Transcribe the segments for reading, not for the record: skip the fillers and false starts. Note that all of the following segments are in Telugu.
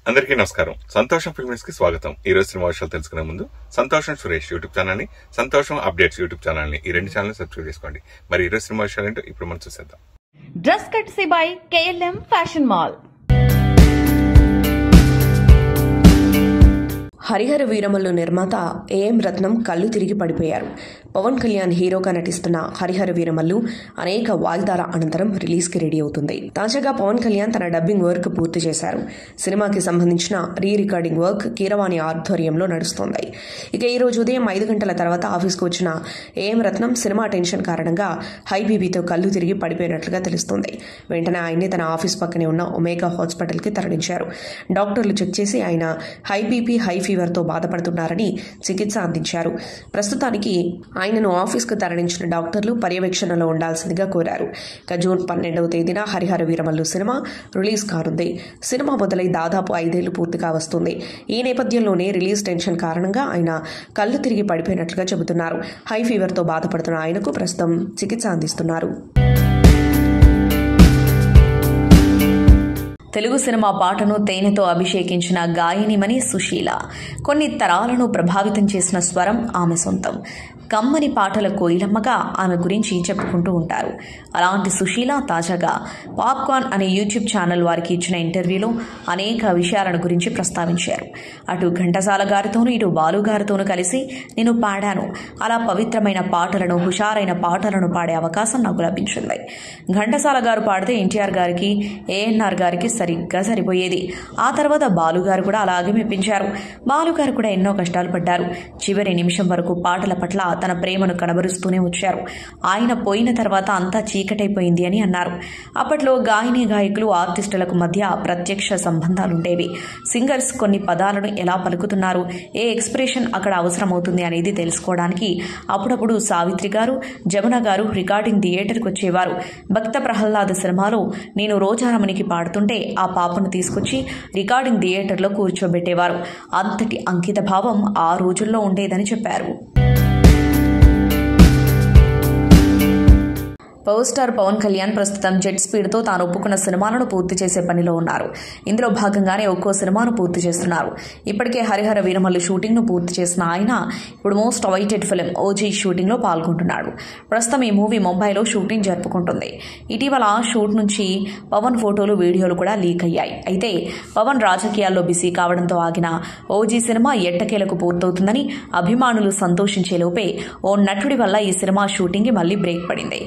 అందరికీ నమస్కారం. సంతోషం ఫిల్మ్స్ కి స్వాగతం. ఈ రోజు సినిమా విషయాలు తెలుసుకునే ముందు సంతోషం సురేష్ యూట్యూబ్ ఛానల్ ని, సంతోషం అప్డేట్స్ యూట్యూబ్ ఛానల్ ని, ఈ రెండు ఛానల్ సబ్స్క్రైబ్ చేసుకోండి. మరి ఈ రోజు సినిమా విషయాలు ఏంటో ఇప్పుడు మనం చూసేద్దాం. Dress కట్సీ by KLM fashion mall. Harihara Veeramallu నిర్మాత ఏఎం రత్నం కళ్ళు తిరిగి పడిపోయారు. పవన్ కళ్యాణ్ హీరోగా నటిస్తున్న హరిహర వీరమల్లు అనేక వాయిదాల అనంతరం రిలీజ్ కి రెడీ అవుతుంది. తాజాగా పవన్ కళ్యాణ్ తన డబ్బింగ్ వర్క్ పూర్తి చేశారు. సినిమాకి సంబంధించిన రీ రికార్డింగ్ వర్క్ కీరవాణి ఆధ్వర్యంలో నడుస్తోంది. ఇక ఈ రోజు ఉదయం 5 గంటల తర్వాత ఆఫీస్కు వచ్చిన ఏఎం రత్నం సినిమా టెన్షన్ కారణంగా హై బీపీతో కళ్ళు తిరిగి పడిపోయినట్లుగా తెలుస్తోంది. వెంటనే ఆయన్ని తన ఆఫీస్ పక్కనే ఉన్న ఒమేగా హాస్పిటల్ కి తరలించారు. డాక్టర్లు చెక్ చేసి ఆయన హై బీపీ హై ఫీవర్తో బాధపడుతున్నారని చికిత్స అందించారు. ప్రస్తుతానికి ఆయనను ఆఫీస్కు తరలించిన డాక్టర్లు పర్యవేక్షణలో ఉండాల్సిందిగా కోరారు. ఇక జూన్ 12వ తేదీన హరిహర వీరమల్లు సినిమా రిలీజ్ కానుంది. సినిమా మొదలై దాదాపు 5 ఏళ్లు పూర్తిగా వస్తుంది. ఈ నేపథ్యంలోనే రిలీజ్ టెన్షన్ కారణంగా ఆయన కళ్ళు తిరిగి పడిపోయినట్లుగా చెబుతున్నారు. హై ఫీవర్తో బాధపడుతున్న ఆయనకు ప్రస్తుతం చికిత్స అందిస్తున్నారు. తెలుగు సినిమా పాటను తేనెతో అభిషేకించిన గాయనిమణి సుశీల. కొన్ని తరాలను ప్రభావితం చేసిన స్వరం ఆమె సొంతం. కమ్మని పాటల కోయిలమ్మగా ఆమె గురించి చెప్పుకుంటూ ఉంటారు. అలాంటి సుశీల తాజాగా పాప్కార్న్ అనే యూట్యూబ్ ఛానల్ వారికి ఇచ్చిన ఇంటర్వ్యూలో అనేక విషయాలను గురించి ప్రస్తావించారు. అటు ఘంటసాల గారితోనూ ఇటు బాలు గారితోనూ కలిసి నేను పాడాను. అలా పవిత్రమైన పాటలను, హుషారైన పాటలను పాడే అవకాశం నాకు లభించింది. ఘంటసాల గారు పాడితే ఎన్టీఆర్ గారికి, ఏఎన్ఆర్ గారికి సరిగ్గా సరిపోయేది. ఆ తర్వాత బాలుగారు కూడా అలాగే మెప్పించారు. బాలుగారు కూడా ఎన్నో కష్టాలు పడ్డారు. చివరి నిమిషం వరకు పాటల పట్ల తన ప్రేమను కనబరుస్తూనే వచ్చారు. ఆయన పోయిన తర్వాత అంతా చీకటైపోయింది అని అన్నారు. అప్పట్లో గాయని గాయకులు, ఆర్టిస్టులకు మధ్య ప్రత్యక్ష సంబంధాలుండేవి. సింగర్స్ కొన్ని పదాలను ఎలా పలుకుతున్నారు, ఏ ఎక్స్ప్రెషన్ అక్కడ అవసరమవుతుంది అనేది తెలుసుకోవడానికి అప్పుడప్పుడు సావిత్రి గారు, జమున గారు రికార్డింగ్ థియేటర్కి వచ్చేవారు. భక్త ప్రహ్లాద సినిమాలో నేను రోజారమణికి పాడుతుంటే ఆ పాపను తీసుకొచ్చి రికార్డింగ్ థియేటర్లో కూర్చోబెట్టేవారు. అంతటి అంకిత భావం ఆ రోజుల్లో ఉండేదని చెప్పారు. పవర్ స్టార్ పవన్ కళ్యాణ్ ప్రస్తుతం జెట్ స్పీడ్తో తాను ఒప్పుకున్న సినిమాలను పూర్తి చేసే పనిలో ఉన్నారు. ఇందులో భాగంగానే ఒక్కో సినిమాను పూర్తి చేస్తున్నారు. ఇప్పటికే హరిహర వీరమల్లు షూటింగ్ను పూర్తి చేసిన ఆయన ఇప్పుడు మోస్ట్ అవైటెడ్ ఫిల్మ్ ఓజీ షూటింగ్లో పాల్గొంటున్నాడు. ప్రస్తుతం ఈ మూవీ ముంబైలో షూటింగ్ జరుపుకుంటుంది. ఇటీవల షూట్ నుంచి పవన్ ఫోటోలు, వీడియోలు కూడా లీక్ అయ్యాయి. అయితే పవన్ రాజకీయాల్లో బిజీ కావడంతో ఆగిన ఓజీ సినిమా ఎట్టకేలకు పూర్తవుతుందని అభిమానులు సంతోషించే లోపే ఓ నటుడి వల్ల ఈ సినిమా షూటింగ్కి మళ్లీ బ్రేక్ పడింది.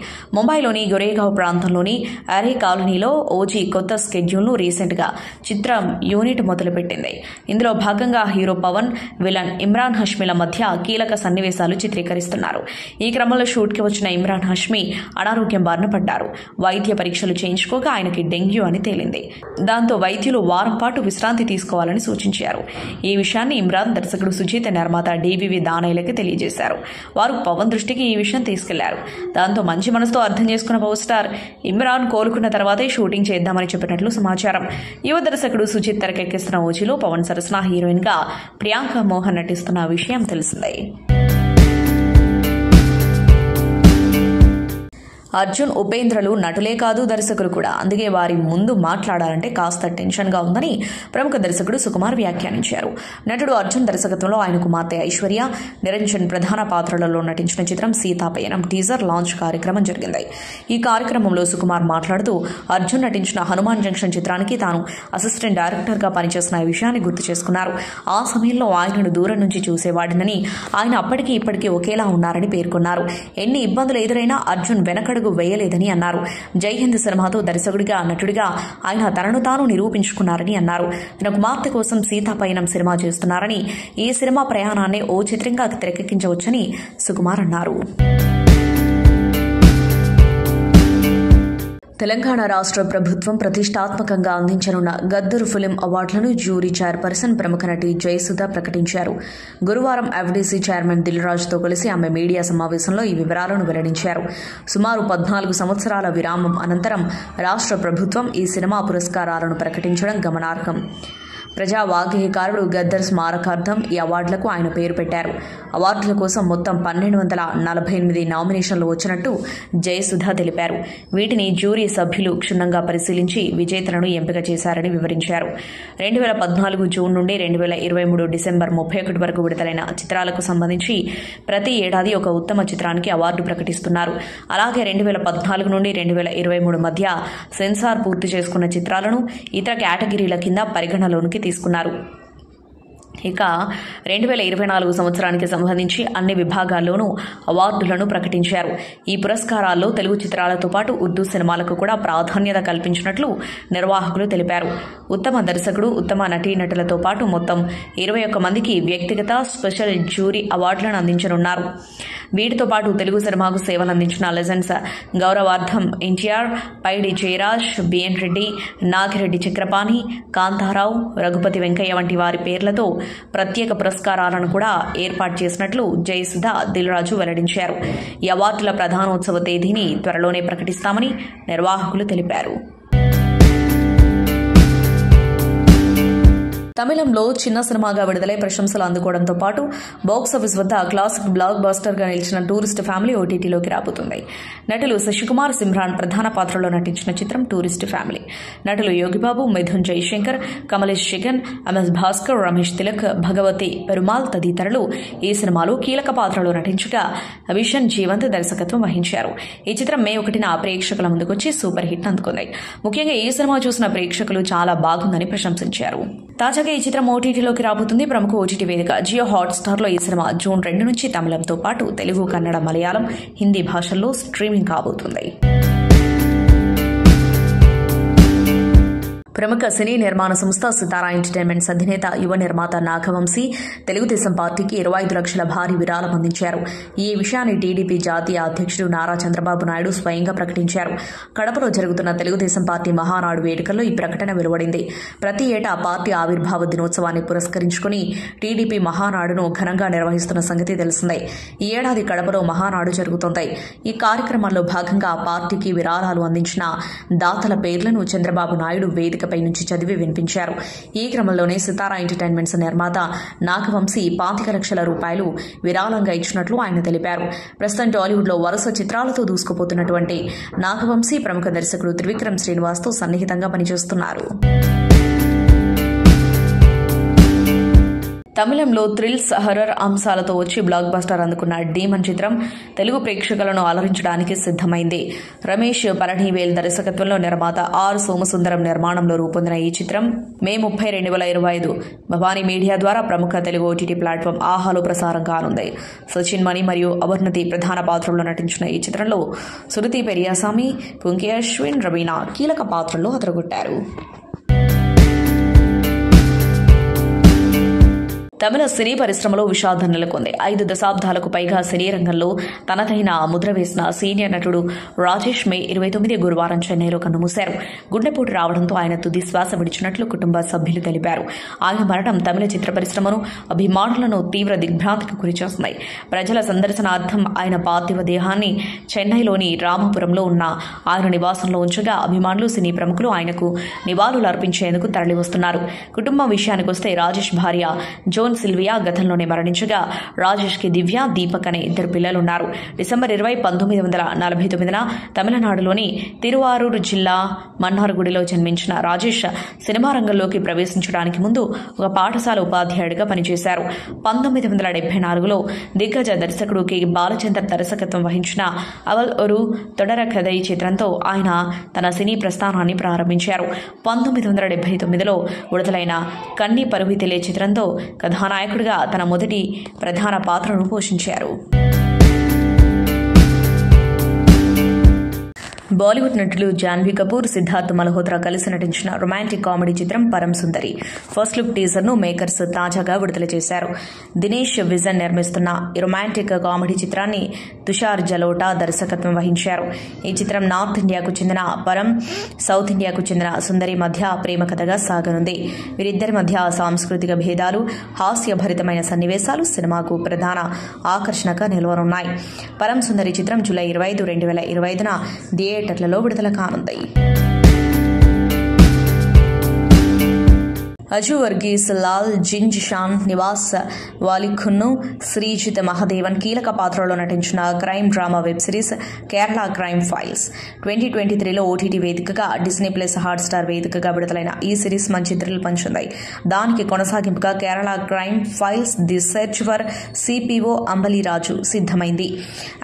ముంబైలోని గొరేగావ్ ప్రాంతంలోని అరే కాలనీలో ఓజీ కొత్త స్కెడ్యూల్ను రీసెంట్గా చిత్రం యూనిట్ మొదలుపెట్టింది. ఇందులో భాగంగా హీరో పవన్, విలన్ ఇమ్రాన్ హష్మీల మధ్య కీలక సన్నివేశాలు చిత్రీకరిస్తున్నారు. ఈ క్రమంలో షూట్కి వచ్చిన ఇమ్రాన్ హష్మీ అనారోగ్యం బారిన పడ్డారు. వైద్య పరీక్షలు చేయించుకోగా ఆయనకి డెంగ్యూ అని తేలింది. దాంతో వైద్యులు వారం పాటు విశ్రాంతి తీసుకోవాలని సూచించారు. ఈ విషయాన్ని ఇమ్రాన్ దర్శకుడు సుజిత్, నిర్మాత డివివి దానయ్యలకి తెలియజేశారు. వారు పవన్ దృష్టికి ఈ విషయం తీసుకెళ్లారు. దాంతో మంచి మనసుతో అర్థం చేసుకున్న పవర్ స్టార్ ఇమ్రాన్ కోలుకున్న తర్వాతే షూటింగ్ చేద్దామని చెప్పినట్లు సమాచారం. యువ దర్శకుడు సుజిత్ తెరకెక్కిస్తున్న ఓజీలో పవన్ సరసన హీరోయిన్ గా ప్రియాంక మోహన్ నటిస్తున్న విషయం తెలిసిందే. అర్జున్, ఉపేంద్రలు నటులే కాదు, దర్శకులు కూడా. అందుకే వారి ముందు మాట్లాడాలంటే కాస్త టెన్షన్గా ఉందని ప్రముఖ దర్శకుడు సుకుమార్ వ్యాఖ్యానించారు. నటుడు అర్జున్ దర్శకత్వంలో ఆయన కుమార్తె ఐశ్వర్య, నిరంజన్ ప్రధాన పాత్రలలో నటించిన చిత్రం సీతాపయనం టీజర్ లాంచ్ కార్యక్రమం జరిగింది. ఈ కార్యక్రమంలో సుకుమార్ మాట్లాడుతూ అర్జున్ నటించిన హనుమాన్ జంక్షన్ చిత్రానికి తాను అసిస్టెంట్ డైరెక్టర్గా పనిచేసిన విషయాన్ని గుర్తు చేసుకున్నారు. ఆ సమయంలో ఆయనను దూరం నుంచి చూసేవాడినని, ఆయన అప్పటికీ ఇప్పటికీ ఒకేలా ఉన్నారని పేర్కొన్నారు. ఎన్ని ఇబ్బందులు ఎదురైనా అర్జున్ వెనకడుగు వేయలేదని అన్నారు. జై హింద్ సినిమాతో దర్శకుడిగా, నటుడిగా ఆయన తనను తాను నిరూపించుకున్నారని అన్నారు. తన కుమార్తె కోసం సీతాపయనం సినిమా చేస్తున్నారని, ఈ సినిమా ప్రయాణాన్ని ఓ చిత్రంగా తెరకెక్కించవచ్చని సుకుమార్ అన్నారు. తెలంగాణ రాష్ట్ర ప్రభుత్వం ప్రతిష్టాత్మకంగా అందించనున్న గద్దరు ఫిలిం అవార్డులను జ్యూరీ చైర్పర్సన్ ప్రముఖ నటి జయసుధ ప్రకటించారు. గురువారం ఎఫ్డీసీ చైర్మన్ దిల్ రాజుతో కలిసి ఆమె మీడియా సమావేశంలో ఈ వివరాలను వెల్లడించారు. సుమారు 14 సంవత్సరాల విరామం అనంతరం రాష్ట్ర ప్రభుత్వం ఈ సినిమా పురస్కారాలను ప్రకటించడం గమనార్హం. ప్రజా వాగ్గేయకారుడు గద్దర్ స్మారకార్థం ఈ అవార్డులకు ఆయన పేరు పెట్టారు. అవార్డుల కోసం మొత్తం 1248 నామినేషన్లు వచ్చినట్టు జయసుధ తెలిపారు. వీటిని జ్యూరీ సభ్యులు క్షుణ్ణంగా పరిశీలించి విజేతలను ఎంపిక చేశారని వివరించారు. 2014 జూన్ నుండి 2023 డిసెంబర్ 31 వరకు విడుదలైన చిత్రాలకు సంబంధించి ప్రతి ఏడాది ఒక ఉత్తమ చిత్రానికి అవార్డు ప్రకటిస్తున్నారు. అలాగే 2014 నుండి 2023 మధ్య సెన్సార్ పూర్తి చేసుకున్న చిత్రాలను ఇతర కేటగిరీల కింద పరిగణలోనికి తీసుకున్నారు. ఇక 2024 సంవత్సరానికి సంబంధించి అన్ని విభాగాల్లోనూ అవార్డులను ప్రకటించారు. ఈ పురస్కారాల్లో తెలుగు చిత్రాలతో పాటు ఉర్దూ సినిమాలకు కూడా ప్రాధాన్యత కల్పించినట్లు నిర్వాహకులు తెలిపారు. ఉత్తమ దర్శకుడు, ఉత్తమ నటీనటులతో పాటు మొత్తం 21 మందికి వ్యక్తిగత స్పెషల్ జ్యూరీ అవార్డులను అందించనున్నారు. వీటితో పాటు తెలుగు సినిమాకు సేవలందించిన లెజెండ్స్ గౌరవార్థం ఎన్టీఆర్, పైడి జయరాజ్, బిఎన్ రెడ్డి, నాగిరెడ్డి చక్రపాణి, కాంతారావు, రఘుపతి వెంకయ్య వంటి వారి పేర్లతో ప్రత్యేక పురస్కారాలను కూడా ఏర్పాటు చేసినట్లు జయసుధ, దిల్రాజు వెల్లడించారు. ఈ అవార్డుల ప్రధానోత్సవ తేదీని త్వరలోనే ప్రకటిస్తామని నిర్వాహకులు తెలిపారు. తమిళంలో చిన్న సినిమాగా విడుదలై ప్రశంసలు అందుకోవడంతో పాటు బాక్సాఫీస్ వద్ద క్లాసిక్ బ్లాక్ బస్టర్ గా నిలిచిన టూరిస్ట్ ఫ్యామిలీ ఓటీటీలోకి రాబోతుంది. నటులు శశికుమార్, సిమ్రాన్ ప్రధాన పాత్రలో నటించిన చిత్రం టూరిస్ట్ ఫ్యామిలీ. నటులు యోగిబాబు, మిథున్ జయశంకర్, కమలేష్ జగన్, ఎంఎస్ భాస్కర్, రమేష్ తిలక్, భగవతి పెరుమాల్ తదితరులు ఈ సినిమాలో కీలక పాత్రలో నటించగా విషన్ జీవంత్ దర్శకత్వం వహించారు. ఈ చిత్రం మే 1న ప్రేక్షకుల ముందుకొచ్చి సూపర్ హిట్ అందుకుంది. ముఖ్యంగా ఈ సినిమా చూసిన ప్రేక్షకులు చాలా బాగుందని ప్రశంసించారు. తాజాగా ఈ చిత్రం ఓటీటీలోకి రాబోతుంది. ప్రముఖ ఓటీటీ వేదిక జియో హాట్స్టార్లో ఈ సినిమా జూన్ 2 నుంచి తమిళంతో పాటు తెలుగు, కన్నడ, మలయాళం, హిందీ భాషల్లో స్ట్రీమింగ్ కాబోతుంది. ప్రముఖ సినీ నిర్మాణ సంస్థ సితారా ఎంటర్టైన్మెంట్స్ అధినేత, యువ నిర్మాత నాగవంశీ తెలుగుదేశం పార్టీకి 25 లక్షల భారీ విరాళం అందించారు. ఈ విషయాన్ని టీడీపీ జాతీయ అధ్యక్షుడు నారా చంద్రబాబు నాయుడు స్వయంగా ప్రకటించారు. కడపలో జరుగుతున్న తెలుగుదేశం పార్టీ మహానాడు వేడుకల్లో ఈ ప్రకటన వెలువడింది. ప్రతి ఏటా పార్టీ ఆవిర్భావ దినోత్సవాన్ని పురస్కరించుకుని టీడీపీ మహానాడును ఘనంగా నిర్వహిస్తున్న సంగతి తెలిసిందే. ఈ ఏడాది కడపలో మహానాడు జరుగుతోంది. ఈ కార్యక్రమంలో భాగంగా పార్టీకి విరాళాలు అందించిన దాతల పేర్లను చంద్రబాబు నాయుడు వేదిక పై నుంచి చదివి వినిపించారు. ఈ క్రమంలోనే సితారా ఎంటర్టైన్మెంట్స్ నిర్మాత నాగవంశీ 25 లక్షల రూపాయలు విరాళంగా ఇచ్చినట్లు ఆయన తెలిపారు. ప్రస్తుతం టాలీవుడ్ లో వరుస చిత్రాలతో దూసుకుపోతున్నటువంటి నాగవంశీ ప్రముఖ దర్శకుడు త్రివిక్రమ్ శ్రీనివాస్ తో సన్నిహితంగా పనిచేస్తున్నారు. తమిళంలో థ్రిల్స్, హర్రర్ అంశాలతో వచ్చి బ్లాక్ బస్టర్ అందుకున్న డీమన్ చిత్రం తెలుగు ప్రేక్షకులను అలరించడానికి సిద్దమైంది. రమేష్ పళనివేల్ దర్శకత్వంలో నిర్మాత ఆర్ సోమసుందరం నిర్మాణంలో రూపొందిన ఈ చిత్రం మే 30, 2025 భవానీ మీడియా ద్వారా ప్రముఖ తెలుగు ఓటీటీ ప్లాట్ఫామ్ ఆహాలో ప్రసారం కానుంది. సచిన్ మణి మరియు అవర్నతి ప్రధాన పాత్రల్లో నటించిన ఈ చిత్రంలో సురతి పెరియాసామి, పుంకే అశ్విన్, రవీనా కీలక పాత్రల్లో అదరగొట్టారు. తమిళ సినీ పరిశ్రమలో విషాదం నెలకొంది. 5 దశాబ్దాలకు పైగా సినీ రంగంలో తనదైన ముద్ర వేసిన సీనియర్ నటుడు రాజేష్ మే 29 గురువారం చెన్నైలో కన్నుమూశారు. గుండెపోటు రావడంతో ఆయన తుది శ్వాస విడిచినట్లు కుటుంబ సభ్యులు తెలిపారు. ఆయన మరణం తమిళ చిత్ర పరిశ్రమను, అభిమానులను తీవ్ర దిగ్భ్రాంతికి గురిచేస్తున్నాయి. ప్రజల సందర్శనార్థం ఆయన పార్థివ దేహాన్ని చెన్నైలోని రామపురంలో ఉన్న ఆయన నివాసంలో ఉంచగా అభిమానులు, సినీ ప్రముఖులు ఆయనకు నివాళులు అర్పించేందుకు తరలివస్తున్నారు. కుటుంబం విషయానికి వస్తే రాజేష్ భార్య జోన్ సిల్వియా గతంలోనే మరణించగా రాజేష్ కి దివ్య, దీపక్ అనే 2 పిల్లలున్నారు. డిసెంబర్ 20, 1949న తమిళనాడులోని తిరువారూరు జిల్లా మన్నార్గుడిలో జన్మించిన రాజేష్ సినిమా రంగంలోకి ప్రవేశించడానికి ముందు ఒక పాఠశాల ఉపాధ్యాయుడిగా పనిచేశారు. 1974లో దిగ్గజ దర్శకుడు కె బాలచందర్ దర్శకత్వం వహించిన అవల్ ఒరు తొడర కథై చిత్రంతో ఆయన తన సినీ ప్రస్థానాన్ని ప్రారంభించారు. 1979లో విడుదలైన కన్ని పరువితిలే చిత్రంతో కథానాయకుడిగా తన మొదటి ప్రధాన పాత్రను పోషించారు. బాలీవుడ్ నటులు జాన్వీ కపూర్, సిద్ధార్థ్ మల్హోత్రా కలిసి నటించిన రొమాంటిక్ కామెడీ చిత్రం పరం సుందరి ఫస్ట్ లుక్ టీజర్ ను మేకర్స్ తాజాగా విడుదల చేశారు. దినేష్ విజన్ నిర్మిస్తున్న ఈ రొమాంటిక్ కామెడీ చిత్రాన్ని తుషార్ జలోటా దర్శకత్వం వహించారు. ఈ చిత్రం నార్త్ ఇండియాకు చెందిన పరం, సౌత్ ఇండియాకు చెందిన సుందరి మధ్య ప్రేమ కథగా సాగనుంది. వీరిద్దరి మధ్య సాంస్కృతిక భేదాలు, హాస్యభరితమైన సన్నివేశాలు సినిమాకు ప్రధాన ఆకర్షణగా నిలవనున్నాయి. పరం సుందరి చిత్రం జూలై 25, 2025న థియేటర్లలో విడుదల కానుంది. అజు వర్గీస్, లాల్ జింజ్ షాన్, నివాస్ వాలిఖున్ను, శ్రీజిత్ మహదేవన్ కీలక పాత్రలో నటించిన crime drama web series Kerala crime files 2023లో ఓటీటీ వేదికగా డిస్నీ ప్లస్ హాట్ స్టార్ వేదికగా విడుదలైన ఈ సిరీస్ మంచి థ్రిల్ పంచుంది. దానికి కొనసాగింపుగా Kerala crime files the search for CPO Ambaliraju సిద్ధమైంది.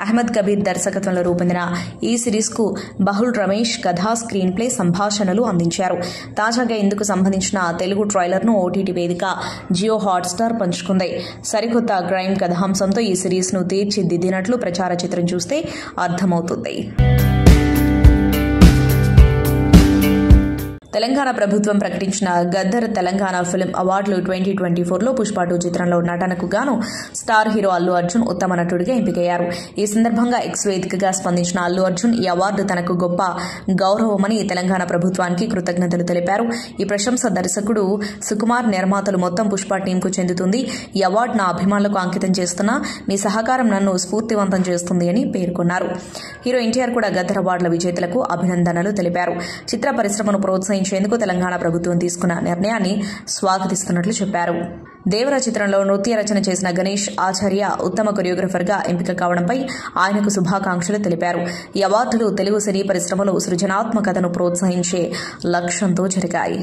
అహ్మద్ కబీర్ దర్శకత్వంలో రూపొందిన ఈ సిరీస్ కు బహుల్ రమేష్ కథా స్క్రీన్ ప్లే సంభాషణలు అందించారు. తాజాగా ఇందుకు సంబంధించిన తెలుగు ట్రైలర్ ను ఓటీటీ వేదిక జియో హాట్ స్టార్ పంచుకుంది. సరికొత్త క్రైమ్ కథాంశంతో ఈ సిరీస్ ను తీర్చిదిద్దినట్లు ప్రచార చిత్రం చూస్తే అర్థమవుతుంది. తెలంగాణ ప్రభుత్వం ప్రకటించిన గద్దర్ తెలంగాణ ఫిల్మ్ అవార్డులు 2024లో పుష్ప 2 చిత్రంలో నటనకు గాను స్టార్ హీరో అల్లు అర్జున్ ఉత్తమ నటుడిగా ఎంపికయ్యారు. ఈ సందర్భంగా ఎక్స్ వేదికగా స్పందించిన అల్లు అర్జున్ ఈ అవార్డు తనకు గొప్ప గౌరవమని తెలంగాణ ప్రభుత్వానికి కృతజ్ఞతలు తెలిపారు. ఈ ప్రశంస దర్శకుడు సుకుమార్, నిర్మాతలు మొత్తం పుష్ప టీంకు చెందుతుంది. ఈ అవార్డు నా అభిమానులకు అంకితం చేస్తున్నా, మీ సహకారం నన్ను స్ఫూర్తివంతం చేస్తుంది అని పేర్కొన్నారు. హీరో ఎన్టీఆర్ కూడా గద్దర్ అవార్డుల విజేతలకు అభినందనలు తెలిపారు. చిత్ర పరిశ్రమను ప్రోత్సహించేందుకు తెలంగాణ ప్రభుత్వం తీసుకున్న నిర్ణయాన్ని స్వాగతిస్తున్నట్లు చెప్పారు. దేవరా చిత్రంలో నృత్య రచన చేసిన గణేష్ ఆచార్య ఉత్తమ కొరియోగ్రఫర్ గా ఎంపిక కావడంపై ఆయనకు శుభాకాంక్షలు తెలిపారు. ఈ అవార్డులు తెలుగు సినీ పరిశ్రమలో సృజనాత్మకతను ప్రోత్సహించే లక్ష్యంతో జరిగాయి.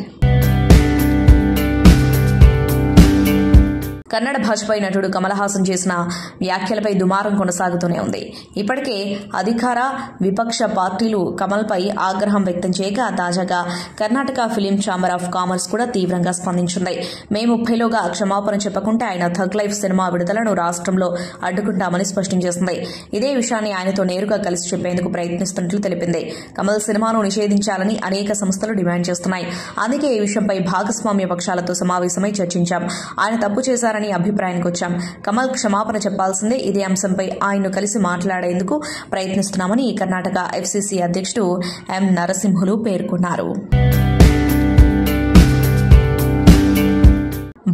కన్నడ భాషపై నటుడు కమల్ హాసన్ చేసిన వ్యాఖ్యలపై దుమారం కొనసాగుతూనే ఉంది. ఇప్పటికే అధికార విపక్ష పార్టీలు కమల్పై ఆగ్రహం వ్యక్తం చేయగా తాజాగా Karnataka film chamber of commerce కూడా తీవ్రంగా స్పందించింది. మే 30లోగా క్షమాపణ చెప్పకుంటే ఆయన థగ్ లైఫ్ సినిమా విడుదలను రాష్ట్రంలో అడ్డుకుంటామని స్పష్టం చేసింది. ఇదే విషయాన్ని ఆయనతో నేరుగా కలిసి చెప్పేందుకు ప్రయత్నిస్తున్నట్లు తెలిపింది. కమల్ సినిమాను నిషేధించాలని అనేక సంస్థలు డిమాండ్ చేస్తున్నాయి. అందుకే ఈ విషయంపై భాగస్వామ్య పక్షాలతో సమావేశమై చర్చించాం. ఆయన తప్పు చేశారని అభిప్రాయానికి వచ్చాం. కమల్ క్షమాపణ చెప్పాల్సిందే. ఇదే అంశంపై ఆయన్ను కలిసి మాట్లాడేందుకు ప్రయత్నిస్తున్నామని కర్ణాటక ఎఫ్సీసీ అధ్యక్షుడు ఎం నరసింహులు పేర్కొన్నారు.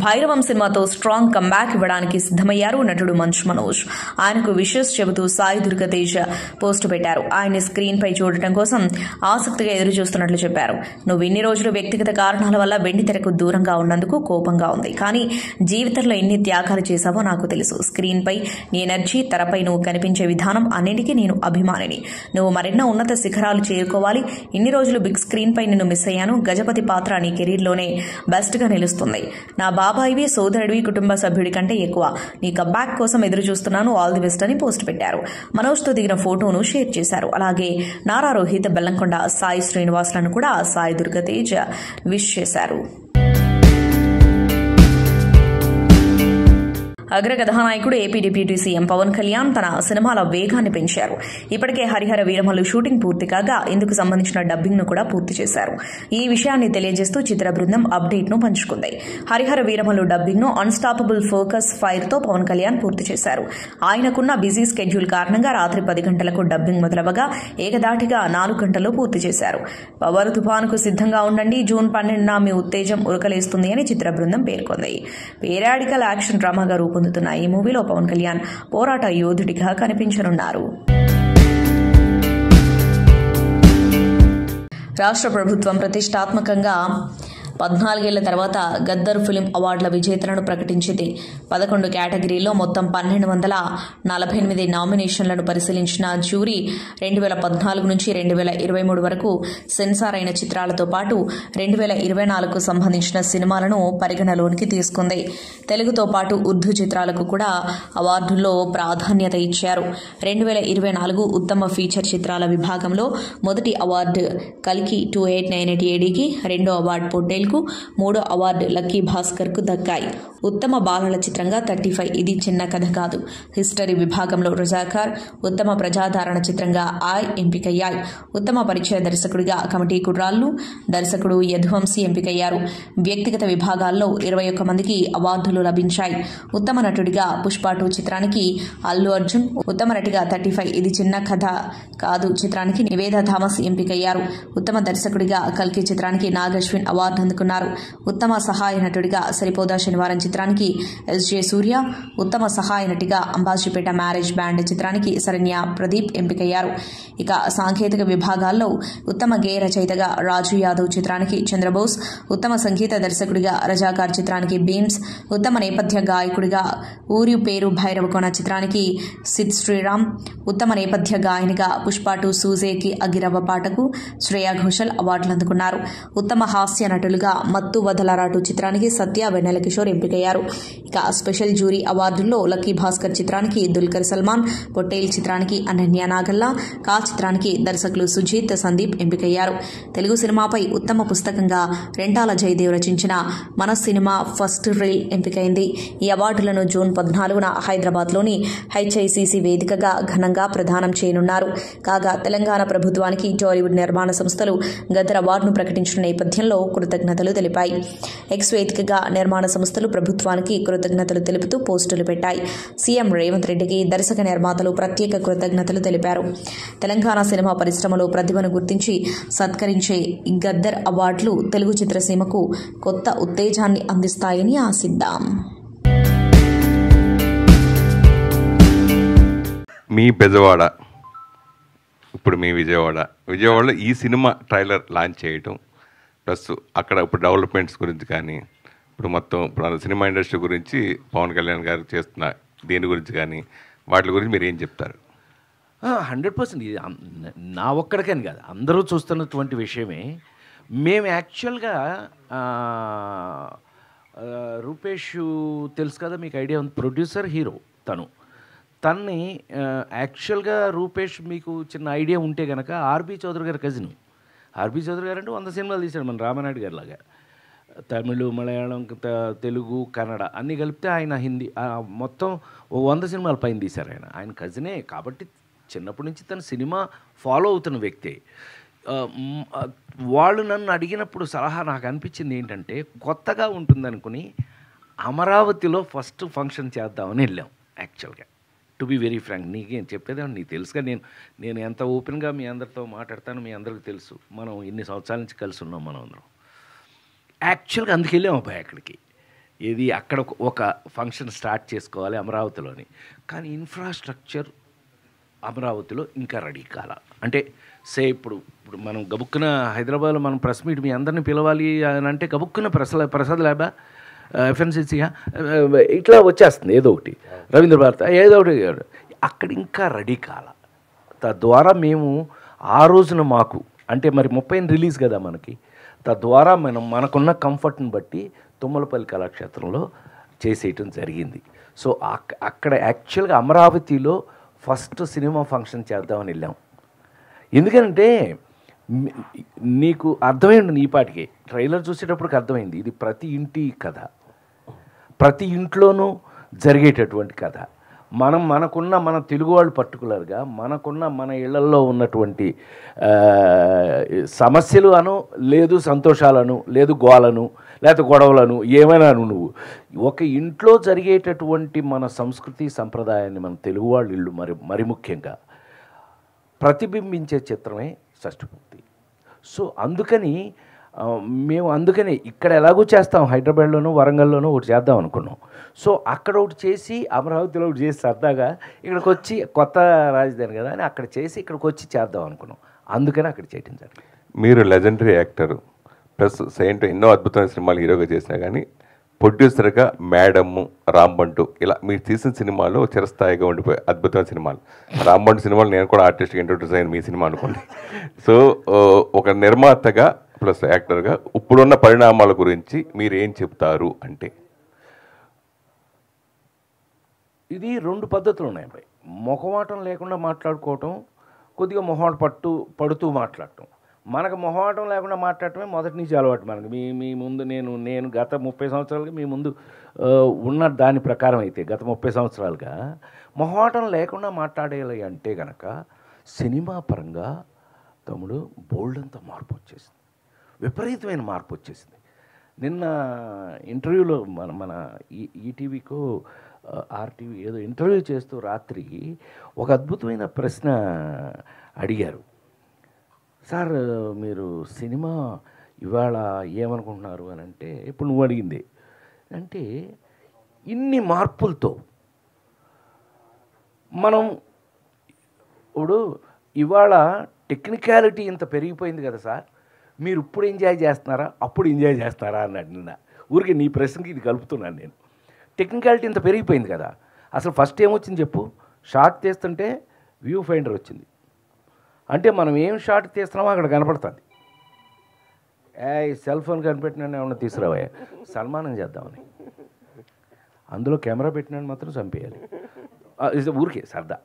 భైరవం సినిమాతో స్ట్రాంగ్ కంబ్యాక్ ఇవ్వడానికి సిద్దమయ్యారు నటుడు మంచు మనోజ్. ఆయనకు విషెస్ చెబుతూ సాయి దుర్గతేజ్ పోస్టు పెట్టారు. ఆయన స్క్రీన్ పై చూడటం కోసం ఆసక్తిగా ఎదురు చూస్తున్నట్లు చెప్పారు. నువ్వు ఇన్ని రోజులు వ్యక్తిగత కారణాల వల్ల వెండి తెరకు దూరంగా ఉన్నందుకు కోపంగా ఉంది. కానీ జీవితంలో ఎన్ని త్యాగాలు చేశావో నాకు తెలుసు. స్క్రీన్ పై నీ ఎనర్జీ, తెరపై నువ్వు కనిపించే విధానం అన్నిటికీ నేను అభిమానిని. నువ్వు మరెన్నో ఉన్నత శిఖరాలు చేరుకోవాలి. ఇన్ని రోజులు బిగ్ స్క్రీన్ పై నిన్ను మిస్ అయ్యాను. గజపతి పాత్ర నీ కెరీర్లోనే బెస్ట్ గా నిలుస్తుంది. నా బాబాయివి, సోదరుడివి, కుటుంబ సభ్యుడి కంటే ఎక్కువ. నీ కబ్యాక్ కోసం ఎదురు చూస్తున్నాను. ఆల్ ది బెస్ట్ అని పోస్ట్ పెట్టారు. మనోజ్తో దిగిన ఫోటోను షేర్ చేశారు. అలాగే నారా రోహిత్, బెల్లంకొండ సాయి శ్రీనివాసులను కూడా సాయి దుర్గతేజ్ విష్ చేశారు. అగ్ర కథానాయకుడు AP deputy CM Pawan Kalyan తన సినిమాల వేగాన్ని పెంచారు. ఇప్పటికే హరిహర వీరమల్లు షూటింగ్ పూర్తి కాగా ఇందుకు సంబంధించిన డబ్బింగ్ ను కూడా పూర్తి చేశారు. ఈ విషయాన్ని తెలియజేస్తూ చిత్ర బృందం అప్డేట్ ను పంచుకుంది. హరిహర వీరమల్లు డబ్బింగ్ ను అన్స్టాపబుల్ ఫోకస్ ఫైర్ తో పవన్ కళ్యాణ్ పూర్తి చేశారు. ఆయనకున్న బిజీ స్కెడ్యూల్ కారణంగా రాత్రి 10 గంటలకు డబ్బింగ్ మొదలవగా ఏకదాటిగా 4 గంటల్లో పూర్తి చేశారు. పవర్ తుఫానుకు సిద్ధంగా ఉండండి, జూన్ 12న మీ ఉత్తేజం ఉరకలేస్తుంది అని చిత్ర బృందం పేర్కొంది. పేరాడికల్ యాక్షన్ డ్రామాగా రూపొందుతున్న ఈ మూవీలో పవన్ కళ్యాణ్ పోరాట యోధుడిగా కనిపించనున్నారు. రాష్ట్ర ప్రభుత్వం ప్రతిష్టాత్మకంగా 14 ఏళ్ల తర్వాత గద్దర్ ఫిలిం అవార్డుల విజేతలను ప్రకటించింది. 11 కేటగిరీల్లో మొత్తం 1248 నామినేషన్లను పరిశీలించిన జ్యూరీ 2014 నుంచి 2023 వరకు సెన్సార్ అయిన చిత్రాలతో పాటు 2024కు సంబంధించిన సినిమాలను పరిగణలోనికి తీసుకుంది. తెలుగుతో పాటు ఉర్దూ చిత్రాలకు కూడా అవార్డుల్లో ప్రాధాన్యత ఇచ్చారు. 2024 ఉత్తమ ఫీచర్ చిత్రాల విభాగంలో మొదటి అవార్డు కల్కి 2898 ఏడీకి, రెండో అవార్డు పొట్టేల్, మూడో అవార్డు లక్కీ భాస్కర్ కు దక్కాయి. ఉత్తమ బాలల చిత్రంగా 35 ఇది చిన్న కథ కాదు, హిస్టరీ విభాగంలో రజాకార్, ఉత్తమ ప్రజాదరణ చిత్రంగా ఆయ్ ఎంపికయ్యాయి. ఉత్తమ పరిచయ దర్శకుడిగా కమిటీ కుర్రాళ్లు, దర్శకుడు యదువంశీ ఎంపికయ్యారు. వ్యక్తిగత విభాగాల్లో 21 మందికి అవార్డులు లభించాయి. ఉత్తమ నటుడిగా పుష్ప 2 చిత్రానికి అల్లు అర్జున్, ఉత్తమ నటిగా 35 ఇది చిన్న కథ కాదు చిత్రానికి నివేదా థామస్ ఎంపికయ్యారు. ఉత్తమ దర్శకుడిగా కల్కి చిత్రానికి నాగ్ అశ్విన్ అవార్డు అందుకున్నారు. ఉత్తమ సహాయ నటుడిగా సరిపోదా శనివారం చిత్రానికి ఎస్జే సూర్య, ఉత్తమ సహాయ నటిగా అంబాజీపేట మ్యారేజ్ బ్యాండ్ చిత్రానికి శరణ్య ప్రదీప్ ఎంపికయ్యారు. ఇక సాంకేతిక విభాగాల్లో ఉత్తమ గేయ రచయితగా రాజు యాదవ్ చిత్రానికి చంద్రబోస్, ఉత్తమ సంగీత దర్శకుడిగా రజాకార్ చిత్రానికి బీమ్స్, ఉత్తమ నేపథ్య గాయకుడిగా ఊరి పేరు భైరవకోన చిత్రానికి సిద్ శ్రీరామ్, ఉత్తమ నేపథ్య గాయనిగా పుష్ప2 సూజేకి అగిరవ్వ పాటకు శ్రేయా ఘోషల్ అవార్డులు అందుకున్నారు. ఉత్తమ హాస్య నటులుగా మత్తు వదలరాటు చిత్రానికి సత్య వెన్నెల కిషోర్ ఎంపికయ్యారు. ఇక స్పెషల్ జ్యూరీ అవార్డుల్లో లక్కీ భాస్కర్ చిత్రానికి దుల్కర్ సల్మాన్, పొట్టేల్ చిత్రానికి అనన్య నాగల్లా, కా చిత్రానికి దర్శకులు సుజీత్ సందీప్ ఎంపికయ్యారు. తెలుగు సినిమాపై ఉత్తమ పుస్తకంగా రెంటాల జయదేవ్ రచించిన మన సినిమా ఫస్ట్ రీల్ ఎంపికైంది. ఈ అవార్డులను జూన్ 14న హైదరాబాద్లోని హెచ్ఐసిసి వేదికగా ఘనంగా ప్రదానం చేయనున్నారు. కాగా తెలంగాణ ప్రభుత్వానికి టాలీవుడ్ నిర్మాణ సంస్థలు గదర్ అవార్డును ప్రకటించిన నేపథ్యంలో కృతజ్ఞతలు తెలిపాయి. ఎక్స్ వేదికగా నిర్మాణ సంస్థలు ప్రభుత్వానికి కృతజ్ఞతలు తెలుపుతూ పోస్టులు పెట్టాయి. సీఎం రేవంత్ రెడ్డికి దర్శక నిర్మాతలు ప్రత్యేక కృతజ్ఞతలు తెలిపారు. తెలంగాణ సినిమా పరిశ్రమలో ప్రతిభను గుర్తించి సత్కరించే ఈ గద్దర్ అవార్డులు తెలుగు చిత్రసీమకు కొత్త ఉత్తేజాన్ని అందిస్తాయని ఆశిద్దాం. మీ బెజవాడ, ఇప్పుడు మీ విజయవాడలో ఈ సినిమా ట్రైలర్ లాంచ్ చేయటం, ప్లస్ అక్కడ ఇప్పుడు డెవలప్మెంట్స్ గురించి కానీ, ఇప్పుడు సినిమా ఇండస్ట్రీ గురించి పవన్ కళ్యాణ్ గారు చేస్తున్న దీని గురించి కానీ, వాటి గురించి మీరు ఏం చెప్తారు? 100% ఇది నా ఒక్కడికని కాదు, అందరూ చూస్తున్నటువంటి విషయమే. మేము యాక్చువల్గా రూపేష్ తెలుసు కదా, మీకు ఐడియా ఉంది, ప్రొడ్యూసర్ హీరో తన్ని యాక్చువల్గా రూపేష్ మీకు చిన్న ఐడియా ఉంటే కనుక ఆర్బీ చౌదరి గారి కజిన్. ఆర్బీ చౌదరి గారు అంటే 100 సినిమాలు తీశాడు మన రామానాయుడు గారి లాగా. తమిళ్, మలయాళం, తెలుగు, కన్నడ అన్నీ కలిపితే ఆయన హిందీ మొత్తం 100 సినిమాల పైన తీశారు. ఆయన కజినే కాబట్టి చిన్నప్పటి నుంచి తన సినిమా ఫాలో అవుతున్న వ్యక్తే. వాళ్ళు నన్ను అడిగినప్పుడు సలహా నాకు అనిపించింది ఏంటంటే, కొత్తగా ఉంటుందనుకుని అమరావతిలో ఫస్ట్ ఫంక్షన్ చేద్దామని వెళ్ళాం. యాక్చువల్గా టు బి వెరీ ఫ్రాంక్, నీకేం చెప్పేదాన్ని నీకు తెలుసుగా, నేను ఎంత ఓపెన్గా మీ అందరితో మాట్లాడతాను, మీ అందరికీ తెలుసు. మనం ఇన్ని సంవత్సరాల నుంచి కలిసి ఉన్నాం మనం అందరం. యాక్చువల్గా అందుకు వెళ్ళాం అబ్బాయి అక్కడికి. అక్కడ ఒక ఫంక్షన్ స్టార్ట్ చేసుకోవాలి అమరావతిలోని. కానీ ఇన్ఫ్రాస్ట్రక్చర్ అమరావతిలో ఇంకా రెడీ కాల. అంటే ఇప్పుడు మనం గబుక్కున హైదరాబాద్లో మనం ప్రెస్ మీట్ మీ అందరినీ పిలవాలి అని అంటే గబుక్కున ప్రసాద్ ల్యాబా, ఎఫ్ఎన్సీసీగా ఇట్లా వచ్చేస్తుంది ఏదో ఒకటి, రవీంద్ర భారత ఏదో ఒకటి. అక్కడ ఇంకా రెడీ కాల. తద్వారా మేము ఆ రోజున మాకు అంటే మరి 30 రిలీజ్ కదా మనకి, తద్వారా మనకున్న కంఫర్ట్ని బట్టి తుమ్మలపల్లి కళాక్షేత్రంలో చేసేయటం జరిగింది. సో అక్కడ యాక్చువల్గా అమరావతిలో ఫస్ట్ సినిమా ఫంక్షన్ చేద్దామని వెళ్ళాం. ఎందుకంటే నీకు అర్థమైంది, ఈ పాటికి ట్రైలర్ చూసేటప్పటికి అర్థమైంది, ఇది ప్రతి ఇంటి కథ, ప్రతి ఇంట్లోనూ జరిగేటటువంటి కథ. మనకున్న మన తెలుగు వాళ్ళు పర్టికులర్గా మన ఇళ్లల్లో ఉన్నటువంటి సమస్యలు లేదు సంతోషాలను, లేదు గోలను, లేకపోతే గొడవలను, ఏమైనా నువ్వు ఒక ఇంట్లో జరిగేటటువంటి మన సంస్కృతి సంప్రదాయాన్ని మన తెలుగు వాళ్ళ ఇళ్ళు మరి ముఖ్యంగా ప్రతిబింబించే చిత్రమే షష్ఠపూర్తి. సో అందుకని ఇక్కడ ఎలాగో చేస్తాం, హైదరాబాద్లోనూ వరంగల్లోనూ ఒకటి చేద్దాం అనుకున్నాం. సో అక్కడ ఒకటి చేసి అమరావతిలో ఒకటి చేసి సరదాగా ఇక్కడికి వచ్చి కొత్త రాజధాని కదా అని అక్కడ చేసి ఇక్కడికి వచ్చి చేద్దాం అనుకున్నాం. అందుకని అక్కడ చేయడం జరిగింది. మీరు లెజెండరీ యాక్టర్, ప్లస్ ఎన్నో అద్భుతమైన సినిమాలు హీరోగా చేసినా కానీ ప్రొడ్యూసర్గా మేడమ్, రాంబంటు ఇలా మీరు తీసిన సినిమాలో చిరస్థాయిగా ఉండిపోయి అద్భుతమైన సినిమాలు. రాంబంటు సినిమాలు నేను కూడా ఆర్టిస్ట్గా ఇంట్రొడ్యూస్ అయ్యాను మీ సినిమా అనుకోండి. సో ఒక నిర్మాతగా ప్లస్ యాక్టర్గా ఇప్పుడున్న పరిణామాల గురించి మీరు ఏం చెప్తారు అంటే? ఇది 2 పద్ధతులు ఉన్నాయి అబ్బాయి. మొహమాటం లేకుండా మాట్లాడుకోవటం, కొద్దిగా పడుతూ మాట్లాడటం. మనకు మొహమాటం లేకుండా మాట్లాడటమే మొదటి నుంచి అలవాటు మనకు. మీ ముందు నేను గత 30 సంవత్సరాలుగా మీ ముందు ఉన్న దాని ప్రకారం అయితే గత 30 సంవత్సరాలుగా మొహమాటం లేకుండా మాట్లాడేయాలి అంటే కనుక సినిమా పరంగా తమ్ముడు బోల్డంత మార్పు వచ్చేసింది, విపరీతమైన మార్పు వచ్చేసింది. నిన్న ఇంటర్వ్యూలో మన ఈటీవీకో ఆర్టీవీ ఏదో ఇంటర్వ్యూ చేస్తూ రాత్రి ఒక అద్భుతమైన ప్రశ్న అడిగారు. సార్ మీరు సినిమా ఇవాళ ఏమనుకుంటున్నారు అని అంటే, ఇప్పుడు నువ్వు అడిగింది అంటే, ఇన్ని మార్పులతో మనం ఇప్పుడు ఇవాళ టెక్నికాలిటీ ఇంత పెరిగిపోయింది కదా సార్, మీరు ఇప్పుడు ఎంజాయ్ చేస్తున్నారా అప్పుడు ఎంజాయ్ చేస్తారా అన్నాడు నిన్న. ఊరికి నీ ప్రశ్నకి ఇది కలుపుతున్నాను నేను. టెక్నికాలిటీ ఇంత పెరిగిపోయింది కదా, అసలు ఫస్ట్ ఏమొచ్చింది చెప్పు? షార్ట్ తీస్తుంటే వ్యూ ఫైండర్ వచ్చింది. అంటే మనం ఏం షార్ట్ తీస్తున్నామో అక్కడ కనపడుతుంది. సెల్ ఫోన్ కనిపెట్టినా ఏమన్నా తీసుకురావా, సన్మానం చేద్దామని. అందులో కెమెరా పెట్టినాను మాత్రం చంపేయాలి. ఊరికే సరదా.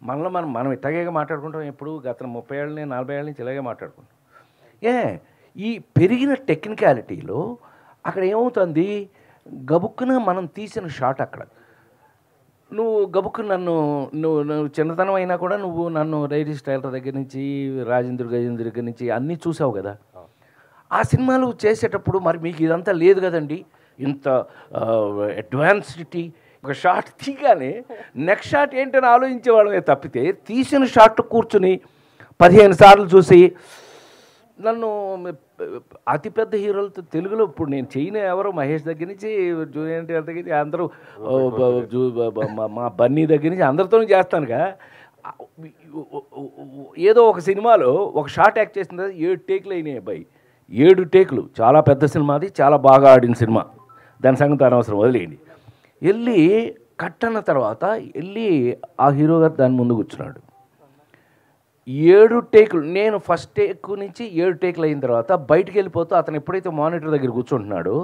మనలో మనం ఇట్లాగే మాట్లాడుకుంటాం. ఎప్పుడు గత 30 ఏళ్ళ 40 ఏళ్ళ నుంచి ఇలాగే మాట్లాడుకుంటాం. ఈ పెరిగిన టెక్నికాలిటీలో అక్కడ ఏమవుతుంది, గబుక్కున మనం తీసిన షాట్ అక్కడ నువ్వు గబుక్కు నువ్వు చిన్నతనం అయినా కూడా నువ్వు నన్ను రైడీ స్టైలర్ దగ్గర నుంచి గజేంద్ర దగ్గర నుంచి అన్నీ చూసావు కదా. ఆ సినిమాలు చేసేటప్పుడు మరి మీకు ఇదంతా లేదు కదండి, ఇంత అడ్వాన్స్డిటీ. ఒక షాట్ తీగానే నెక్స్ట్ షాట్ ఏంటని ఆలోచించేవాళ్ళమే తప్పితే, తీసిన షాట్ కూర్చుని 15 సార్లు చూసి నన్ను అతిపెద్ద హీరోలతో తెలుగులో ఇప్పుడు నేను చేయని ఎవరో మహేష్ దగ్గర నుంచి జూనియర్ ఎన్టీఆర్ దగ్గర నుంచి అందరూ మా బన్నీ దగ్గర నుంచి అందరితోనూ చేస్తానుగా. ఏదో ఒక సినిమాలో ఒక షాట్ యాక్ట్ చేసిన 7 టేకులు అయినాయి అబ్బాయి. 7 టేకులు. చాలా పెద్ద సినిమా, అది చాలా బాగా ఆడిన సినిమా, దాని సంగతి అనవసరం వదిలేయండి. వెళ్ళి కట్ అన్న తర్వాత వెళ్ళి ఆ హీరో గారు దాని ముందు కూర్చున్నాడు. 7 టేకులు. నేను ఫస్ట్ టేక్ నుంచి 7 టేకులు అయిన తర్వాత బయటికి వెళ్ళిపోతూ అతను ఎప్పుడైతే మానిటర్ దగ్గర కూర్చుంటున్నాడో,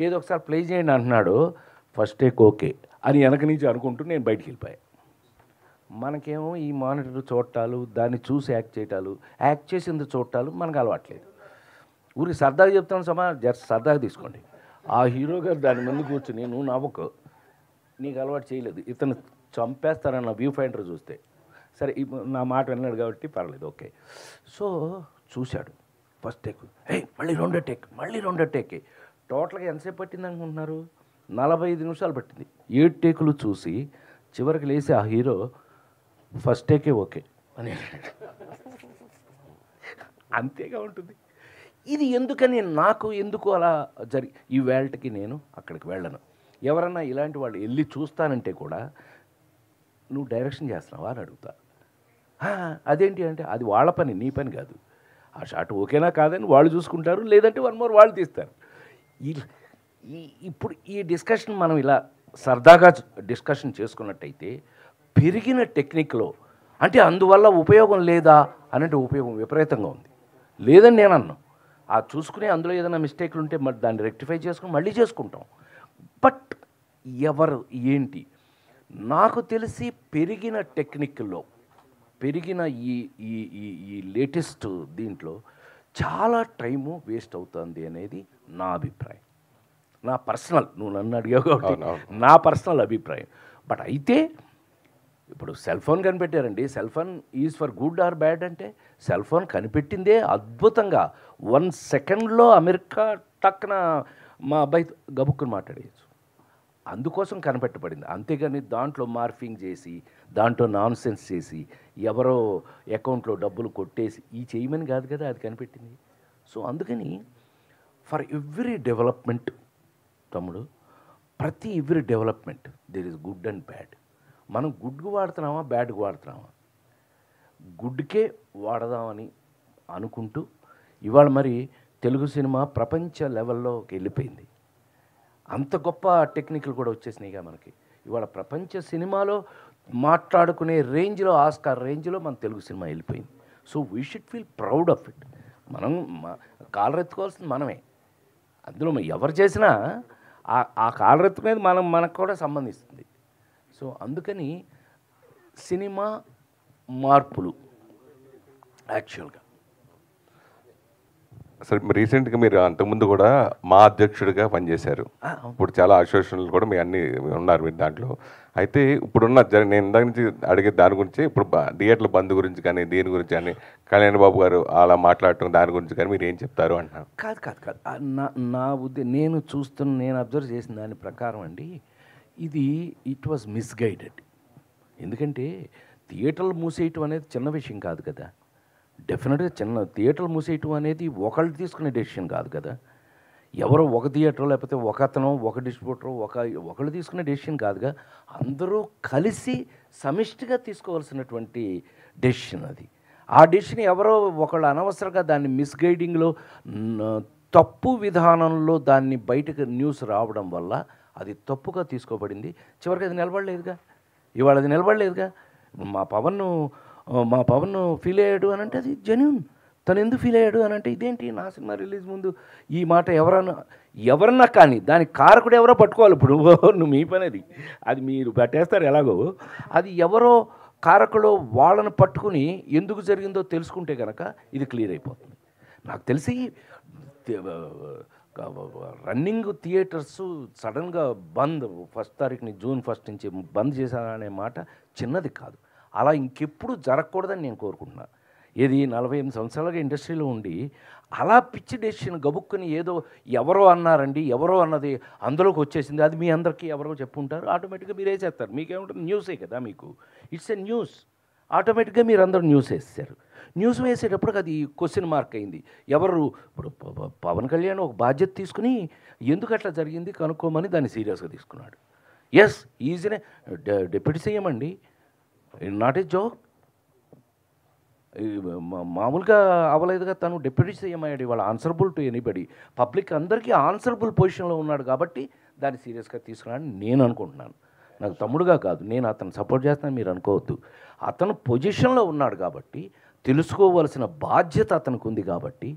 ఏదో ఒకసారి ప్లే చేయండి అంటున్నాడు, ఫస్ట్ టేక్ ఓకే అని వెనక నుంచి అనుకుంటూ నేను బయటికి వెళ్ళిపోయాను. మనకేమో ఈ మానిటర్ చూడటాలు, దాన్ని చూసి యాక్ట్ చేయటాలు, యాక్ట్ చేసింది చూడటాలు మనకు అలవాట్లేదు. ఊరికి సరదాగా చెప్తాను, జస్ట్ సరదాగా తీసుకోండి. ఆ హీరో గారు దాని ముందు కూర్చుని నువ్వు నవ్వకు, నీకు అలవాటు చేయలేదు, ఇతను చంపేస్తారన్న వ్యూ ఫైండర్ చూస్తే. సరే నా మాట విన్నాడు కాబట్టి పర్లేదు, ఓకే. సో చూశాడు ఫస్ట్ టేక్, మళ్ళీ రెండో టేక్. టోటల్గా ఎంతసేపు పట్టింది అనుకుంటున్నారు? 45 నిమిషాలు పట్టింది. 7 టేకులు చూసి చివరికి లేచి ఆ హీరో ఫస్ట్ టేకే ఓకే అని అంతేగా ఉంటుంది. ఇది ఎందుకని ఎందుకు అలా ఈ వేళకి నేను అక్కడికి వెళ్ళను. ఎవరన్నా ఇలాంటి వాళ్ళు వెళ్ళి చూస్తానంటే కూడా నువ్వు డైరెక్షన్ చేస్తున్నావా అని అడుగుతా. అదేంటి అంటే అది వాళ్ళ పని, నీ పని కాదు. ఆ షాట్ ఓకేనా కాదని వాళ్ళు చూసుకుంటారు, లేదంటే 1 మోర్ వాళ్ళు తీస్తారు. ఇప్పుడు ఈ డిస్కషన్ మనం ఇలా సరదాగా డిస్కషన్ చేసుకున్నట్టయితే, పెరిగిన టెక్నిక్లో అంటే అందువల్ల ఉపయోగం లేదా అనంటే ఉపయోగం విపరీతంగా ఉంది. లేదని నేను అన్నాను. ఆ చూసుకునే అందులో ఏదైనా మిస్టేక్లు ఉంటే మరి దాన్ని రెక్టిఫై చేసుకుని మళ్ళీ చేసుకుంటాం. బట్ ఎవరు ఏంటి, నాకు తెలిసి పెరిగిన టెక్నిక్లో పెరిగిన ఈ లేటెస్ట్ దీంట్లో చాలా టైము వేస్ట్ అవుతుంది అనేది నా అభిప్రాయం. నా పర్సనల్, నువ్వు నన్ను అడిగావు కాబట్టి నా పర్సనల్ అభిప్రాయం. బట్ అయితే ఇప్పుడు సెల్ ఫోన్ కనిపెట్టారండి, cell phone is for good or bad అంటే, సెల్ ఫోన్ కనిపెట్టిందే అద్భుతంగా 1 సెకండ్లో అమెరికా టక్కున మా అబ్బాయి గబుక్కుని మాట్లాడేయచ్చు. అందుకోసం కనిపెట్టబడింది. అంతేగాని దాంట్లో మార్ఫింగ్ చేసి, దాంట్లో నాన్ సెన్స్ చేసి, ఎవరో అకౌంట్లో డబ్బులు కొట్టేసి ఈ చేయమని కాదు కదా అది కనిపెట్టింది. సో అందుకని ఫర్ ఎవ్రీ డెవలప్మెంట్ తమ్ముడు, ప్రతి every development there is good and bad. మనం గుడ్కు వాడుతున్నామా బ్యాడ్కి వాడుతున్నామా? గుడ్కే వాడదామని అనుకుంటూ ఇవాళ మరి తెలుగు సినిమా ప్రపంచ లెవెల్లోకి వెళ్ళిపోయింది. అంత గొప్ప టెక్నిక్లు కూడా వచ్చేసినాయిగా మనకి. ఇవాళ ప్రపంచ సినిమాలో మాట్లాడుకునే రేంజ్లో, ఆస్కార్ రేంజ్లో మన తెలుగు సినిమా వెళ్ళిపోయింది. So we should feel proud of it. మనం కాలర్ ఎత్తుకోవాల్సింది మనమే. అందులో ఎవరు చేసినా ఆ కాలర్ ఎత్తుకునేది మనకు కూడా సంబంధిస్తుంది. సో అందుకని సినిమా మార్పులు యాక్చువల్గా అసలు రీసెంట్గా మీరు అంతకుముందు కూడా మా అధ్యక్షుడిగా పనిచేశారు. ఇప్పుడు చాలా అసోసియేషన్లు కూడా మీ అన్ని ఉన్నారు మీరు దాంట్లో. అయితే ఇప్పుడున్న నేను ఇందాక నుంచి అడిగే దాని గురించి, ఇప్పుడు థియేటర్ల బంద్ గురించి కానీ దీని గురించి కానీ కళ్యాణ్ బాబు గారు అలా మాట్లాడటం దాని గురించి కానీ మీరు ఏం చెప్తారు అంటున్నారు? కాదు నా నేను నేను అబ్జర్వ్ చేసిన దాని ప్రకారం అండి, ఇట్ వాజ్ మిస్గైడెడ్. ఎందుకంటే థియేటర్లు మూసేయటం అనేది చిన్న విషయం కాదు కదా. డెఫినెట్గా చిన్న థియేటర్లు మూసేయటం అనేది ఒకళ్ళు తీసుకునే డెసిషన్ కాదు కదా. ఎవరో ఒక థియేటర్ లేకపోతే ఒక అతను ఒక డిస్ట్రిబ్యూటర్ ఒకళ్ళు తీసుకునే డెసిషన్ కాదుగా, అందరూ కలిసి సమిష్టిగా తీసుకోవాల్సినటువంటి డెసిషన్ అది. ఆ డెసిషన్ ఎవరో ఒకళ్ళు అనవసరంగా దాన్ని మిస్గైడింగ్లో తప్పు విధానంలో దాన్ని బయటకు న్యూస్ రావడం వల్ల అది తప్పుగా తీసుకోబడింది. చివరికి అది నిలబడలేదుగా, ఇవాళ అది నిలబడలేదుగా. మా పవన్ ఫీల్ అయ్యాడు అని అంటే అది జెన్యూన్. తను ఎందుకు ఫీల్ అయ్యాడు అని అంటే ఇదేంటి నా సినిమా రిలీజ్ ముందు ఈ మాట ఎవరన్నా కానీ దానికి కారకుడు ఎవరో పట్టుకోవాలి. ఇప్పుడు నువ్వు మీ పని అది మీరు పెట్టేస్తారు ఎలాగో. అది ఎవరో కారకుడు వాళ్ళని పట్టుకుని ఎందుకు జరిగిందో తెలుసుకుంటే కనుక ఇది క్లియర్ అయిపోతుంది. నాకు తెలిసి రన్నింగ్ థియేటర్స్ సడన్గా బంద్ 1 తారీఖుని జూన్ 1 నుంచి బంద్ చేశారనే మాట చిన్నది కాదు. అలా ఇంకెప్పుడు జరగకూడదని నేను కోరుకుంటున్నాను. ఏది 48 సంవత్సరాలుగా ఇండస్ట్రీలో ఉండి అలా పిచ్చి డెసిషన్ గబుక్కుని ఏదో ఎవరో అన్నారండి, ఎవరో అన్నది అందులోకి వచ్చేసింది, అది మీ అందరికీ ఎవరో చెప్పుంటారు, ఆటోమేటిక్గా మీరు వేసేస్తారు. మీకేముంటుంది, న్యూసే కదా మీకు, ఇట్స్ ఎ న్యూస్. ఆటోమేటిక్గా మీరు అందరూ న్యూస్ వేసేసారు. న్యూస్ వేసేటప్పటికి అది క్వశ్చన్ మార్క్ అయింది. ఎవరు ఇప్పుడు పవన్ కళ్యాణ్ ఒక బాధ్యత తీసుకుని ఎందుకు అట్లా జరిగింది కనుక్కోమని దాన్ని సీరియస్గా తీసుకున్నాడు. ఎస్, ఈజీనే డిప్యూటీ సీఎం అండి, నాట్ ఏ జోక్. మామూలుగా అవ్వలేదుగా, తను డిప్యూటీ సీఎం అయ్యాడు. ఇవాళ ఆన్సరబుల్ టు ఎనీబడి, పబ్లిక్ అందరికీ ఆన్సరబుల్ పొజిషన్లో ఉన్నాడు కాబట్టి దాన్ని సీరియస్గా తీసుకున్నాడని నేను అనుకుంటున్నాను. నాకు తమ్ముడుగా కాదు, నేను అతను సపోర్ట్ చేస్తాను మీరు అనుకోవద్దు. అతను పొజిషన్లో ఉన్నాడు కాబట్టి తెలుసుకోవలసిన బాధ్యత అతనికి ఉంది కాబట్టి,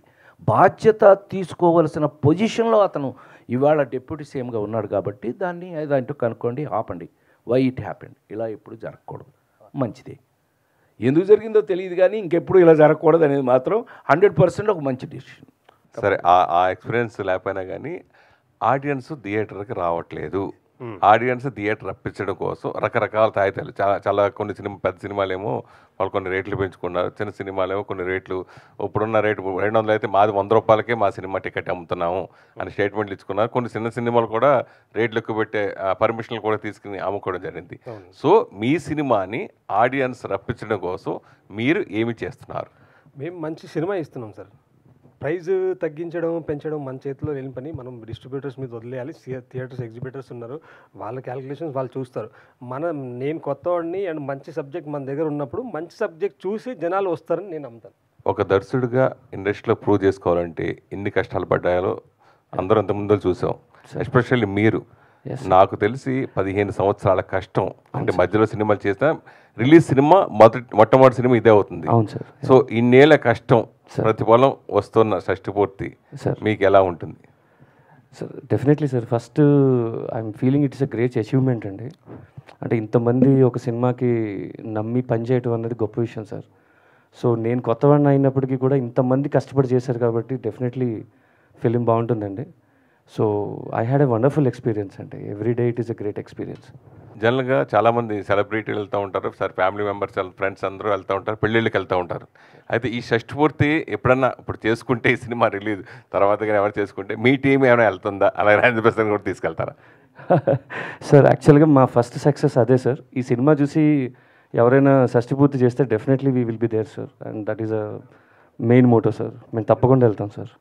బాధ్యత తీసుకోవలసిన పొజిషన్లో అతను ఇవాళ డిప్యూటీ సీఎంగా ఉన్నాడు కాబట్టి దాన్ని ఏదంటూ కనుక్కోండి, ఆపండి. వై ఇట్ హ్యాపెండ్, ఇలా ఎప్పుడు జరగకూడదు, మంచిదే. ఎందుకు జరిగిందో తెలియదు కానీ ఇంకెప్పుడు ఇలా జరగకూడదు అనేది మాత్రం 100% ఒక మంచి డిసిషన్. సరే, ఆ ఎక్స్పీరియన్స్ లేకపోయినా కానీ ఆడియన్స్ థియేటర్కి రావట్లేదు. ఆడియన్స్ థియేటర్ రప్పించడం కోసం రకరకాల తాయితాలు, చాలా కొన్ని పెద్ద సినిమాలు ఏమో వాళ్ళు కొన్ని రేట్లు పెంచుకున్నారు, చిన్న సినిమాలు ఏమో కొన్ని రేట్లు, ఇప్పుడున్న రేటు 200 అయితే మాది 100 రూపాయలకే మా సినిమా టికెట్ అమ్ముతున్నాము అని స్టేట్మెంట్లు ఇచ్చుకున్నారు. కొన్ని చిన్న సినిమాలు కూడా రేట్లు ఎక్కువ పెట్టే పర్మిషన్లు కూడా తీసుకుని అమ్ముకోవడం జరిగింది. సో మీ సినిమాని ఆడియన్స్ రప్పించడం కోసం మీరు ఏమి చేస్తున్నారు? మేము మంచి సినిమా ఇస్తున్నాం సార్. ప్రైజ్ తగ్గించడం పెంచడం మన చేతిలో లేని పని. మనం డిస్ట్రిబ్యూటర్స్ మీద వదిలేయాలి. థియేటర్స్ ఎగ్జిబిటర్స్ ఉన్నారు, వాళ్ళ క్యాలిక్యులేషన్స్ వాళ్ళు చూస్తారు. నేను కొత్తవాడిని అండ్ మంచి సబ్జెక్ట్ మన దగ్గర ఉన్నప్పుడు మంచి సబ్జెక్ట్ చూసి జనాలు వస్తారని నేను నమ్ముతాను. ఒక దర్శకుడిగా ఇండస్ట్రీలో ప్రూవ్ చేసుకోవాలంటే ఎన్ని కష్టాలు పడ్డాయో అందరూ అంత ముందు చూసాం. ఎస్పెషల్లీ మీరు, నాకు తెలిసి 15 సంవత్సరాల కష్టం. అంటే మధ్యలో సినిమాలు చేసినా రిలీజ్ సినిమా మొట్టమొదటి సినిమా ఇదే అవుతుంది. సో ఇన్నేళ్ల కష్టం ప్రతిఫలం వస్తున్న షష్ఠపూర్తి మీకు ఎలా ఉంటుంది? Sir definitely sir, first I'm feeling it's a great achievement అండి. అంటే ఇంతమంది ఒక సినిమాకి నమ్మి పనిచేయటం అన్నది గొప్ప విషయం సార్. సో నేను కొత్తవాడిని అయినప్పటికీ కూడా ఇంతమంది కష్టపడి చేశారు కాబట్టి డెఫినెట్లీ ఫిలిం బాగుంటుందండి. So I had a wonderful experience అండి. Every day it is a great experience. జనరల్గా చాలామంది సెలబ్రిటీలు వెళ్తూ ఉంటారు సార్, ఫ్యామిలీ మెంబర్స్ ఫ్రెండ్స్ అందరూ వెళ్తూ ఉంటారు, పెళ్ళిళ్ళకి వెళ్తూ ఉంటారు. అయితే ఈ షష్ఠపూర్తి ఎప్పుడన్నా ఇప్పుడు చేసుకుంటే ఈ సినిమా రిలీజ్ తర్వాత కానీ ఎవరు చేసుకుంటే మీ టీం ఏమైనా వెళ్తుందా? అలాగే 100% కూడా తీసుకెళ్తారా? సార్ యాక్చువల్గా మా ఫస్ట్ సక్సెస్ అదే సార్. ఈ సినిమా చూసి ఎవరైనా షష్ఠపూర్తి చేస్తే definitely we will be there sir, and that is a main motto sir. మేము తప్పకుండా వెళ్తాం సార్.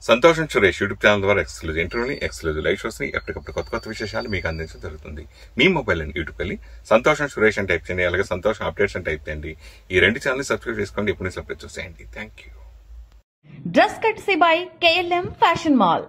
సంతోషం సురేష్ యూట్యూబ్ ఛానల్ ద్వారా ఎక్స్క్లూజివ్ ఇంటర్వ్యూని, ఎక్స్క్లూజివ్ లైవ్ షోస్ని, ఎప్పటికప్పుడు కొత్త విశేషాలు మీకు అందించడం జరుగుతుంది. మీ మొబైల్ అని యూట్యూబ్ వెళ్ళి సంతోషం సురేష్ అని టైప్ చేయండి, అలాగే సంతోషం అప్డేట్స్ అని టైప్ చేయండి. ఈ 2 ఛానల్ని సబ్స్క్రైబ్ చేసుకోండి, ఎప్పుడు సబ్స్క్రైబ్ చూసేయండి. Thank you. Dress కట్సీ by KLM fashion mall.